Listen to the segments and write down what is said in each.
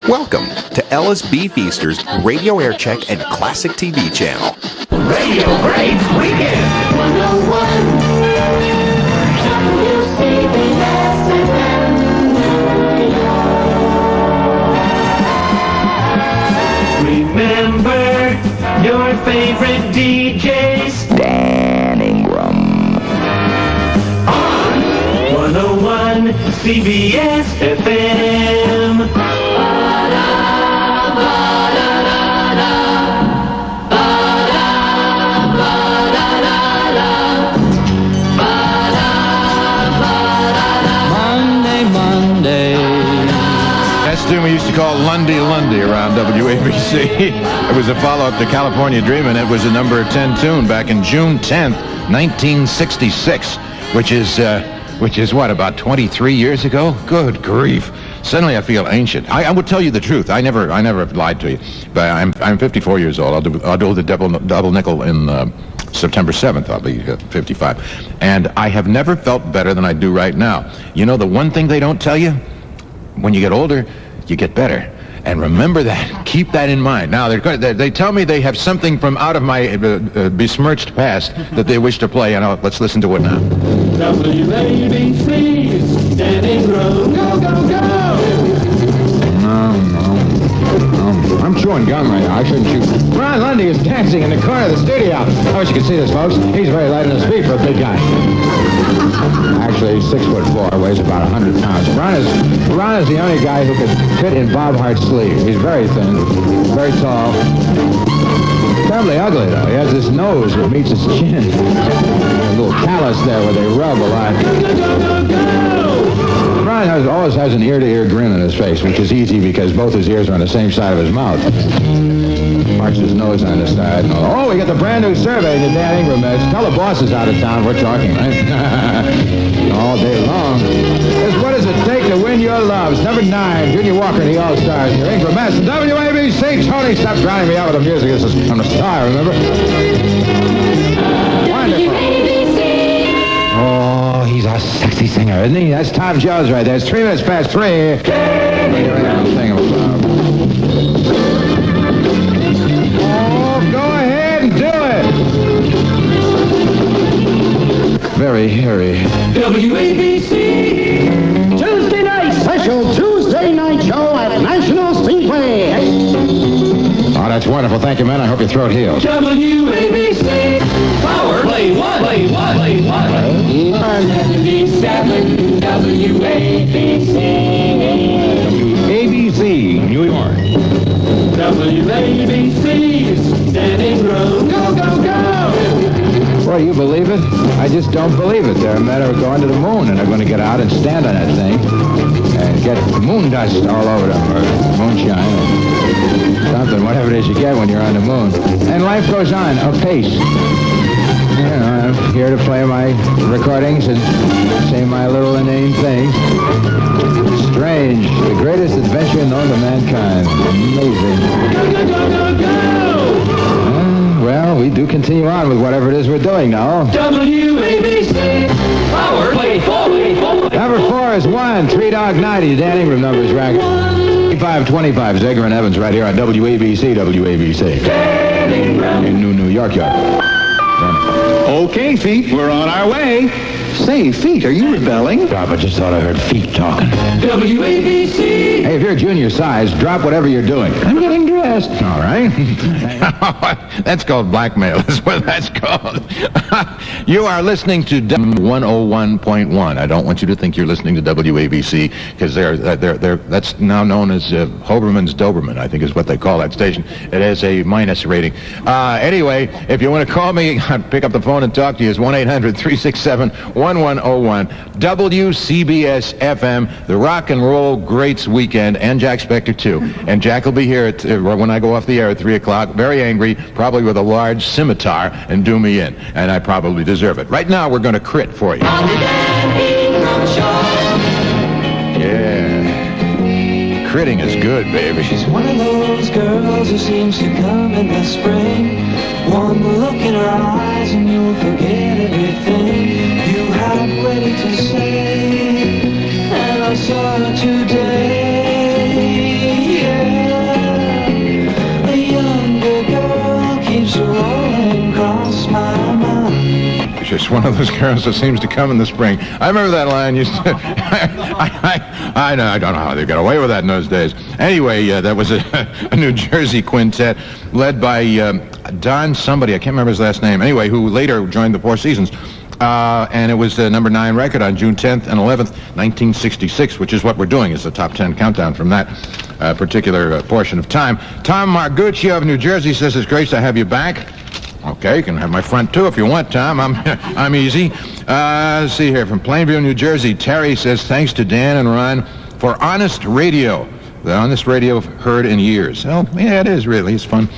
Welcome to LSB Feaster's Radio Aircheck and Classic TV channel. Radio Grades Weekend 101 Remember your favorite DJs, Dan Ingram, on 101 WCBS-FM. We used to call Lundy around WABC. It was a follow-up to California Dreamin'. It was a number 10 tune back in June 10th, 1966, which is what, about 23 years ago? Good grief. Suddenly I feel ancient. I would tell you the truth. I never lied to you. But I'm 54 years old. I'll do the double nickel in September 7th. I'll be 55. And I have never felt better than I do right now. You know, the one thing they don't tell you, when you get older, you get better. And remember that. Keep that in mind. Now, they tell me they have something from out of my besmirched past that they wish to play, and let's listen to it now. WABC, Dan Ingram, go, go, go! No. I'm chewing gum right now. I shouldn't chew. Ron Lundy is dancing in the corner of the studio. I wish you could see this, folks. He's very light on his feet for a big guy. Actually, he's 6'4", weighs about 100 pounds. Ron is the only guy who could fit in Bob Hart's sleeve. He's very thin, very tall. Terribly ugly, though. He has this nose that meets his chin. A little callus there where they rub a lot. Ron always has an ear-to-ear grin on his face, which is easy because both his ears are on the same side of his mouth. Marks his nose on the side. Oh, we got the brand new survey to Dan Ingram. Tell the boss is out of town. We're talking, right? All day long. What does it take to win your loves? Number 9, Junior Walker and the All-Stars. Your Ingram Mess. WABC. Tony, stop drowning me out with the music. I'm a star, remember? Wonderful. Oh, he's a sexy singer, isn't he? That's Tom Jones right there. It's 3 minutes past 3. Go ahead and do it. Very hairy. WABC, Tuesday night, special Tuesday night show at National Speedway. Oh, that's wonderful. Thank you, man. I hope your throat heals. WABC, power play one. 77 WABC. ABC, New York. WABC's Dan Ingram, go, go, go! Boy, you believe it? I just don't believe it. They're a matter of going to the moon, and they're going to get out and stand on that thing and get moon dust all over them, or moonshine, or something, whatever it is you get when you're on the moon. And life goes on apace. You know, I'm here to play my recordings and say my little inane things. Strange, the greatest adventure known to mankind. Amazing. Go! Well, we do continue on with whatever it is we're doing now. WABC, power play 4. Number 4 is 1, 3 Dog 90. Dan Ingram numbers racket. 2525, Zegger and Evans right here on WABC. Dan Ingram. In New York. Okay, Feet, we're on our way. Say, Feet, are you rebelling? Drop, I just thought I heard feet talking. WABC. Hey, if you're junior size, drop whatever you're doing. I'm getting dressed. All right. That's called blackmail. That's what that's called. You are listening to 101.1. I don't want you to think you're listening to WABC because that's now known as Hoberman's Doberman, I think is what they call that station. It has a minus rating. Anyway, if you want to call me, pick up the phone and talk to you. It's 1-800-367-1101. WCBS-FM, the Rock and Roll Greats Weekend, and Jack Spector, too. And Jack will be here when I go off the air at 3 o'clock, very angry, probably with a large scimitar, and do me in. And I probably deserve it. Right now, we're going to crit for you. Yeah. Critting is good, baby. She's one of those girls who seems to come in the spring. One look in her eyes and you'll forget everything you had ready to say. And I saw her today, yeah. just one of those girls that seems to come in the spring. I remember that line used to... I don't know how they got away with that in those days. Anyway, that was a New Jersey quintet led by Don somebody, I can't remember his last name, anyway, who later joined the Four Seasons. And it was the number 9 record on June 10th and 11th, 1966, which is what we're doing, is the top 10 countdown from that particular portion of time. Tom Margucci of New Jersey says it's great to have you back. Okay, you can have my front too if you want, Tom. I'm easy. Let's see here, from Plainview, New Jersey, Terry says thanks to Dan and Ron for honest radio. The honest radio heard in years. Oh, yeah, it is really. It's fun.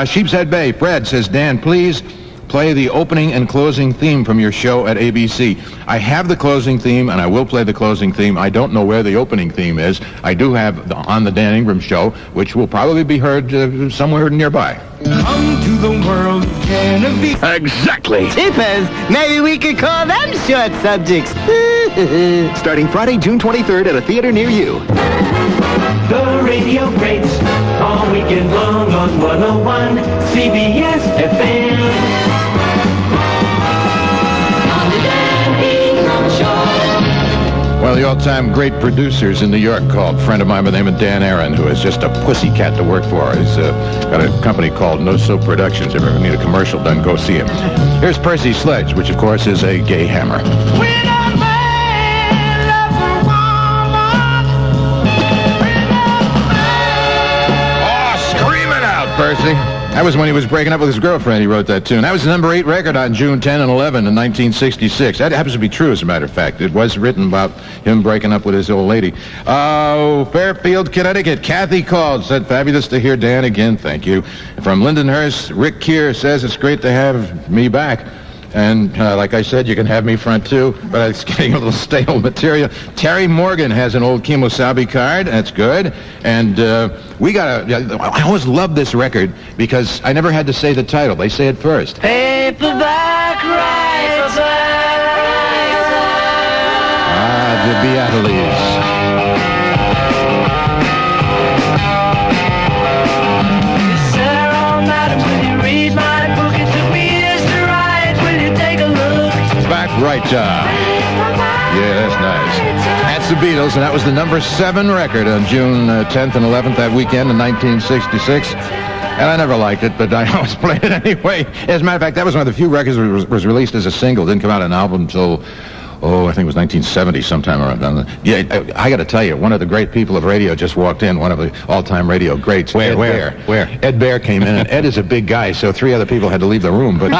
Sheepshead Bay, Fred says, Dan, please play the opening and closing theme from your show at ABC. I have the closing theme, and I will play the closing theme. I don't know where the opening theme is. I do have on the Dan Ingram Show, which will probably be heard somewhere nearby. Come to the world Genevieve. Exactly. Tippers, maybe we could call them short subjects. Starting Friday, June 23rd at a theater near you. The radio greats all weekend long on 101 CBS-FM. On the Dan Ingram Show. One of the all-time great producers in New York called a friend of mine by the name of Dan Aaron, who is just a pussycat to work for. He's got a company called No Soap Productions. If you ever need a commercial done, go see him. Here's Percy Sledge, which, of course, is a gay hammer. Percy. That was when he was breaking up with his girlfriend. He wrote that tune. That was the number 8 record on June 10 and 11 in 1966. That happens to be true, as a matter of fact. It was written about him breaking up with his old lady. Fairfield, Connecticut. Kathy called, said, fabulous to hear Dan again. Thank you. From Lindenhurst, Rick Keir says, it's great to have me back. And like I said, you can have me front too, but it's getting a little stale material. Terry Morgan has an old Kemosabe card. That's good. And we got I always loved this record because I never had to say the title. They say it first. Paperback writer. The Beatles. Sarah, madam, will you read my book? It took me years to write. Will you take a look? Back right. Yeah, that's nice. That's the Beatles, and that was the number 7 record on June 10th and 11th that weekend in 1966. And I never liked it, but I always played it anyway. As a matter of fact, that was one of the few records that was released as a single. Didn't come out an album until... I think it was 1970 sometime around. Yeah, I got to tell you, one of the great people of radio just walked in, one of the all-time radio greats. Where? Ed Baer came in, and Ed is a big guy, so 3 other people had to leave the room. But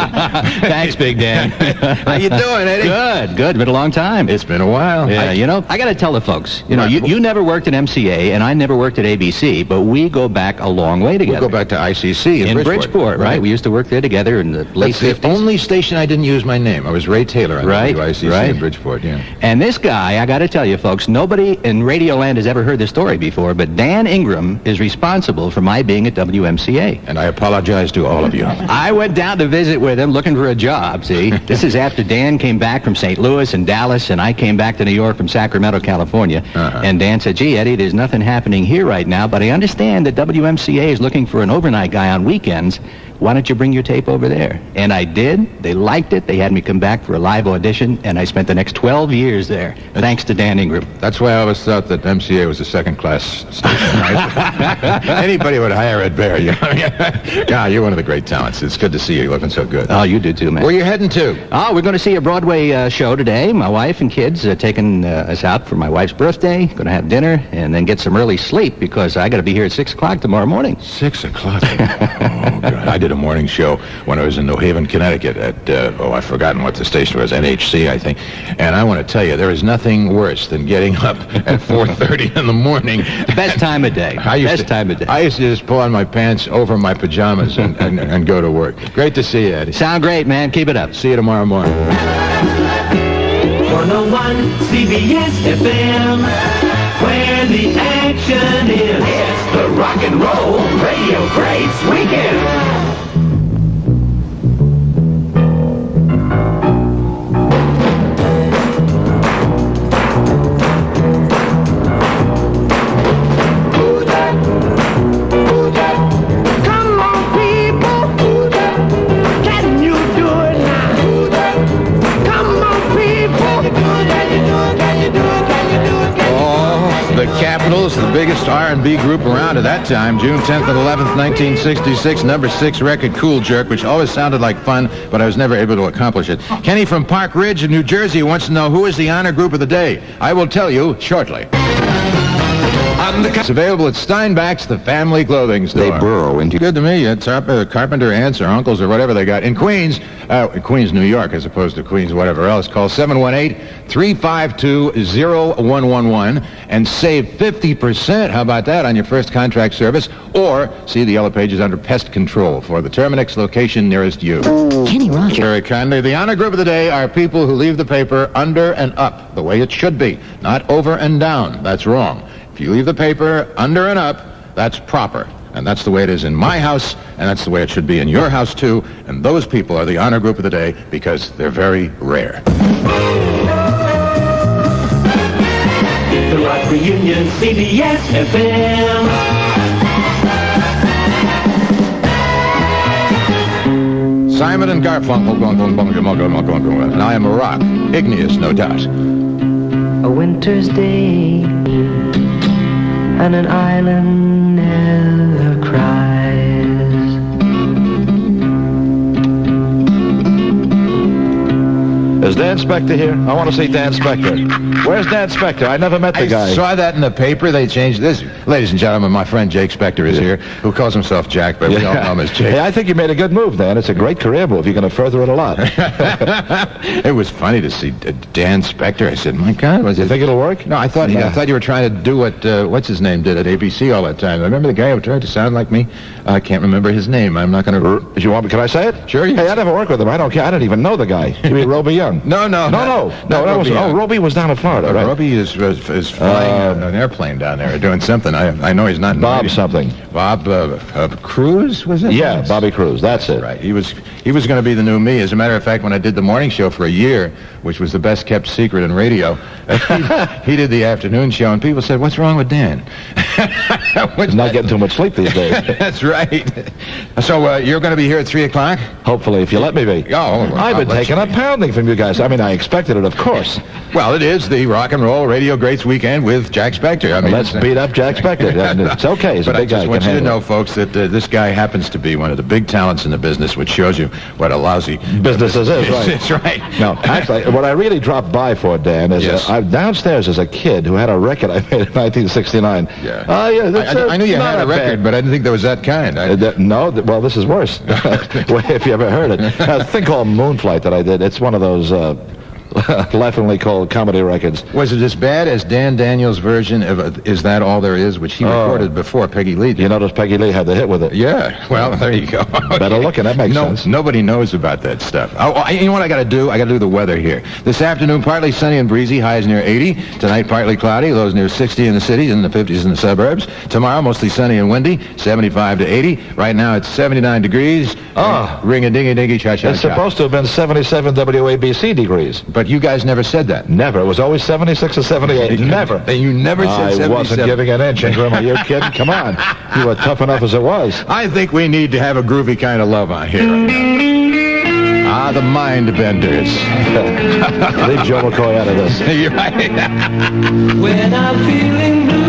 Thanks, Big Dan. How you doing, Eddie? Good. Been a long time. It's been a while. Yeah, I got to tell the folks, you never worked at MCA, and I never worked at ABC, but we go back a long way together. We go back to ICC in Bridgeport, right? We used to work there together in the late 50s. That's the only station I didn't use my name. I was Ray Taylor on WICC in Bridgeport, yeah. And this guy, I got to tell you, folks, nobody in Radioland has ever heard this story before, but Dan Ingram is responsible for my being at WMCA. And I apologize to all of you. I went down to visit with him looking for a job, see? This is after Dan came back from St. Louis and Dallas, and I came back to New York from Sacramento, California. And Dan said, gee, Eddie, there's nothing happening here right now, but I understand that WMCA is looking for an overnight guy on weekends. Why don't you bring your tape over there? And I did. They liked it. They had me come back for a live audition, and I spent the next 12 years there, thanks to Dan Ingram. That's why I always thought that MCA was a second-class station, right? Anybody would hire Ed Baer. Yeah, you're one of the great talents. It's good to see you looking so good. Oh, you do too, man. Where are you heading to? Oh, we're going to see a Broadway show today. My wife and kids taking us out for my wife's birthday. Going to have dinner and then get some early sleep because I got to be here at 6 o'clock tomorrow morning. 6 o'clock? Oh, God. I did a morning show when I was in New Haven, Connecticut at, I've forgotten what the station was, NHC, I think. And I want to tell you, there is nothing worse than getting up at 4:30 in the morning. Best time of day. Best time of day. I used to just pull on my pants over my pajamas and go to work. Great to see you, Eddie. Sound great, man. Keep it up. See you tomorrow morning. 101 CBS-FM, where the action is. It's the Rock and Roll Radio Greats Weekend. Capitals, the biggest R&B group around at that time, June 10th and 11th, 1966, number 6 record, Cool Jerk, which always sounded like fun, but I was never able to accomplish it. Kenny from Park Ridge in New Jersey wants to know who is the honor group of the day. I will tell you shortly. It's available at Steinbach's, the family clothing store. They burrow into... Good to me. It's carpenter aunts or uncles or whatever they got. In Queens, New York, as opposed to Queens, whatever else, call 718-352-0111 and save 50%. How about that on your first contract service? Or see the yellow pages under Pest Control for the Terminix location nearest you. Kenny Rogers. Very kindly, the honor group of the day are people who leave the paper under and up, the way it should be, not over and down. That's wrong. If you leave the paper under and up, that's proper. And that's the way it is in my house, and that's the way it should be in your house, too. And those people are the honor group of the day because they're very rare. The Rock Reunion, WCBS-FM. Simon and Garfunkel, and I am a rock. Igneous, no doubt. A winter's day and an island never cries. Is Dan Spector here? I want to see Dan Spector. Where's Dan Spector? I never met the guy. I saw that in the paper. They changed this. Ladies and gentlemen, my friend Jake Spector is here, who calls himself Jack, but we all know him as Jake. Hey, I think you made a good move, Dan. It's a great career move. You're going to further it a lot. It was funny to see Dan Spector. I said, my God, was You it? think it'll work? No, I thought you were trying to do what what's his name did at ABC all that time. I remember the guy who tried to sound like me. I can't remember his name. I'm not going to. You want me? Can I say it? Sure. Hey, I never worked with him. I don't care. I didn't even know the guy. You mean Roby Young? No. That was. Oh, Roby was down in Florida, right? Roby is flying an airplane down there, doing something. I know he's not. in Bob radio. something. Bob Cruz was it? Yeah, Bobby Cruz. That's it. Right. He was going to be the new me. As a matter of fact, when I did the morning show for a year, which was the best kept secret in radio, he did the afternoon show, and people said, "What's wrong with Dan?" He's not getting too much sleep these days. That's right. So you're going to be here at 3:00? Hopefully, if you let me be. Oh, I've been taking a pounding from you guys. I mean, I expected it, of course. Well, it is the Rock and Roll Radio Greats Weekend with Jack Spector. I mean, Let's beat up Jack Spector. It's okay. He's a big guy. I just want you to know, folks, that this guy happens to be one of the big talents in the business, which shows you what a lousy business is, right? That's right. No, actually, what I really dropped by for, Dan, is I'm downstairs as a kid who had a record I made in 1969. Yeah. I knew you had a record, but I didn't think there was that kind. No, well, this is worse. If you ever heard it. A thing called Moonflight that I did. It's one of those laughingly called comedy records. Was it as bad as Dan Daniels' version of Is That All There Is, which he recorded before Peggy Lee did? You notice Peggy Lee had the hit with it. Yeah, well, there you go. Better looking, that makes sense. Nobody knows about that stuff. You know what I got to do? I got to do the weather here. This afternoon, partly sunny and breezy, highs near 80. Tonight, partly cloudy, lows near 60 in the cities and the 50s in the suburbs. Tomorrow, mostly sunny and windy, 75 to 80. Right now, it's 79 degrees. Ring-a-dingy-dingy, cha-cha-cha. It's supposed to have been 77 WABC degrees. But you guys never said that. Never. It was always 76 or 78. Never. You never said 77. I wasn't giving an inch, Ingram. Are you kidding? Come on. You were tough enough as it was. I think we need to have a groovy kind of love on here right now. The Mind Benders. Leave Joe McCoy out of this. You're right. When I'm feeling blue